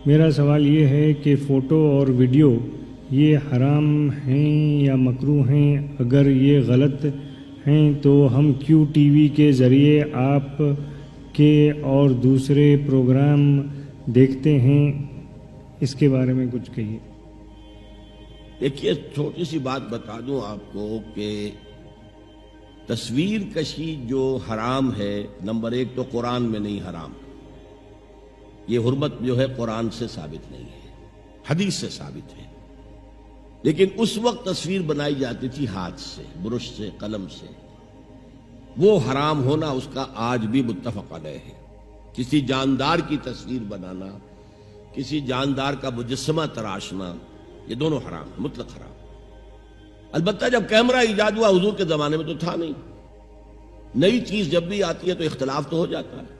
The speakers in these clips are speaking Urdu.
میرا سوال یہ ہے کہ فوٹو اور ویڈیو یہ حرام ہیں یا مکروہ ہیں؟ اگر یہ غلط ہیں تو ہم کیوں ٹی وی کے ذریعے آپ کے اور دوسرے پروگرام دیکھتے ہیں؟ اس کے بارے میں کچھ کہیے۔ دیکھیے، چھوٹی سی بات بتا دوں آپ کو کہ تصویر کشی جو حرام ہے، نمبر ایک تو قرآن میں نہیں حرام، یہ حرمت جو ہے قرآن سے ثابت نہیں ہے، حدیث سے ثابت ہے۔ لیکن اس وقت تصویر بنائی جاتی تھی ہاتھ سے، برش سے، قلم سے، وہ حرام ہونا اس کا آج بھی متفق علیہ ہے۔ کسی جاندار کی تصویر بنانا، کسی جاندار کا مجسمہ تراشنا، یہ دونوں حرام ہیں، مطلق حرام۔ البتہ جب کیمرہ ایجاد ہوا، حضور کے زمانے میں تو تھا نہیں، نئی چیز جب بھی آتی ہے تو اختلاف تو ہو جاتا ہے۔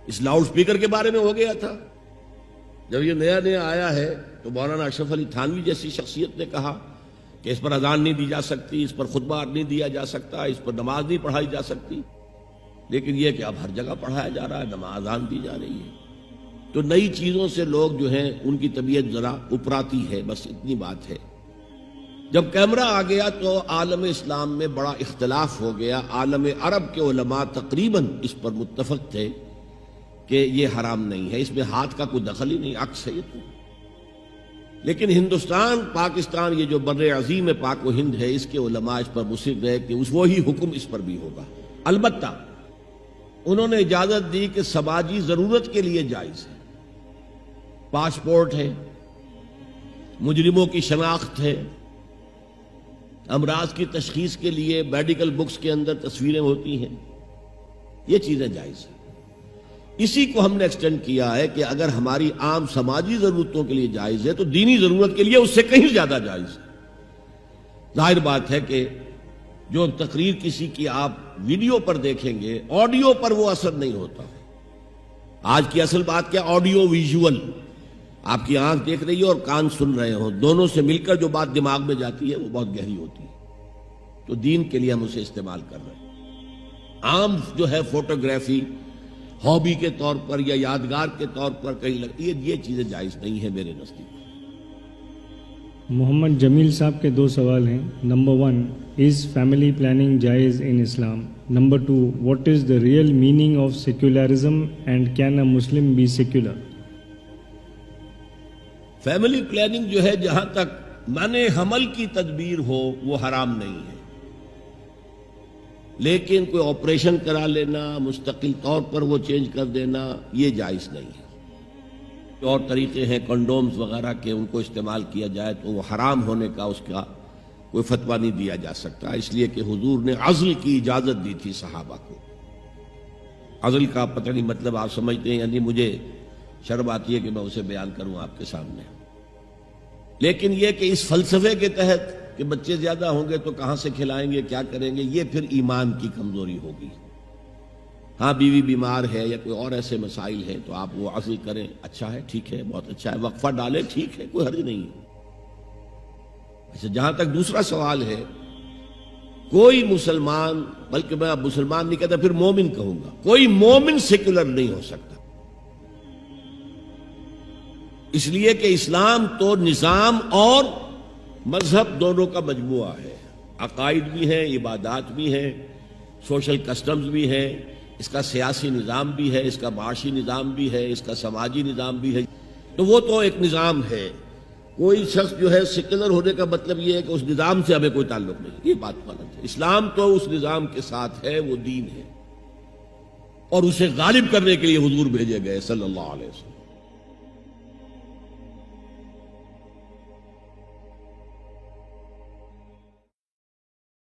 اس لاؤڈ سپیکر کے بارے میں ہو گیا تھا، جب یہ نیا نیا آیا ہے تو مولانا اشرف علی تھانوی جیسی شخصیت نے کہا کہ اس پر اذان نہیں دی جا سکتی، اس پر خطبہ نہیں دیا جا سکتا، اس پر نماز نہیں پڑھائی جا سکتی۔ لیکن یہ کہ اب ہر جگہ پڑھایا جا رہا ہے، نماز اذان دی جا رہی ہے۔ تو نئی چیزوں سے لوگ جو ہیں ان کی طبیعت ذرا اپراتی ہے، بس اتنی بات ہے۔ جب کیمرہ آ گیا تو عالم اسلام میں بڑا اختلاف ہو گیا۔ عالم عرب کے علماء تقریباً اس پر متفق تھے کہ یہ حرام نہیں ہے، اس میں ہاتھ کا کوئی دخل ہی نہیں، عکس ہے یہ تو۔ لیکن ہندوستان، پاکستان، یہ جو بر عظیم پاک و ہند ہے، اس کے علماء اس پر مصر رہے کہ وہی حکم اس پر بھی ہوگا۔ البتہ انہوں نے اجازت دی کہ سماجی ضرورت کے لیے جائز ہے، پاسپورٹ ہے، مجرموں کی شناخت ہے، امراض کی تشخیص کے لیے میڈیکل بکس کے اندر تصویریں ہوتی ہیں، یہ چیزیں جائز ہیں۔ اسی کو ہم نے ایکسٹینڈ کیا ہے کہ اگر ہماری عام سماجی ضرورتوں کے لیے جائز ہے تو دینی ضرورت کے لیے اس سے کہیں زیادہ جائز ہے۔ ظاہر بات ہے کہ جو تقریر کسی کی آپ ویڈیو پر دیکھیں گے، آڈیو پر وہ اثر نہیں ہوتا۔ آج کی اصل بات کیا؟ آڈیو ویژول، آپ کی آنکھ دیکھ رہی ہے اور کان سن رہے ہوں، دونوں سے مل کر جو بات دماغ میں جاتی ہے وہ بہت گہری ہوتی ہے۔ تو دین کے لیے ہم اسے استعمال کر رہے ہیں۔ عام جو ہے فوٹوگرافی ہابی کے طور پر یا یادگار کے طور پر کہیں لگتی ہے، یہ چیزیں جائز نہیں ہیں میرے نزدیک۔ محمد جمیل صاحب کے دو سوال ہیں۔ نمبر 1، از فیملی پلاننگ جائز in Islam? Number 2، what is the real meaning of secularism and can a Muslim be secular? Family planning جو ہے، جہاں تک منع حمل کی تدبیر ہو وہ حرام نہیں ہے، لیکن کوئی آپریشن کرا لینا، مستقل طور پر وہ چینج کر دینا، یہ جائز نہیں ہے۔ اور طریقے ہیں کنڈومز وغیرہ کے، ان کو استعمال کیا جائے تو وہ حرام ہونے کا اس کا کوئی فتویٰ نہیں دیا جا سکتا، اس لیے کہ حضور نے عزل کی اجازت دی تھی صحابہ کو۔ عزل کا پتہ نہیں مطلب آپ سمجھتے ہیں، یعنی مجھے شرم آتی ہے کہ میں اسے بیان کروں آپ کے سامنے، لیکن یہ کہ اس فلسفے کے تحت کہ بچے زیادہ ہوں گے تو کہاں سے کھلائیں گے، کیا کریں گے، یہ پھر ایمان کی کمزوری ہوگی۔ ہاں، بیوی بیمار ہے یا کوئی اور ایسے مسائل ہیں تو آپ وہ عزل کریں، اچھا ہے، ٹھیک ہے، بہت اچھا ہے، وقفہ ڈالیں، ٹھیک ہے، کوئی حرج نہیں ہے۔ اچھا، جہاں تک دوسرا سوال ہے، کوئی مسلمان، بلکہ میں اب مسلمان نہیں کہتا، پھر مومن کہوں گا، کوئی مومن سیکولر نہیں ہو سکتا، اس لیے کہ اسلام تو نظام اور مذہب دونوں کا مجموعہ ہے، عقائد بھی ہیں، عبادات بھی ہیں، سوشل کسٹمز بھی ہیں، اس کا سیاسی نظام بھی ہے، اس کا معاشی نظام بھی ہے، اس کا سماجی نظام بھی ہے، تو وہ تو ایک نظام ہے۔ کوئی شخص جو ہے سیکولر ہونے کا مطلب یہ ہے کہ اس نظام سے ہمیں کوئی تعلق نہیں، یہ بات غلط ہے۔ اسلام تو اس نظام کے ساتھ ہے، وہ دین ہے، اور اسے غالب کرنے کے لیے حضور بھیجے گئے صلی اللہ علیہ وسلم۔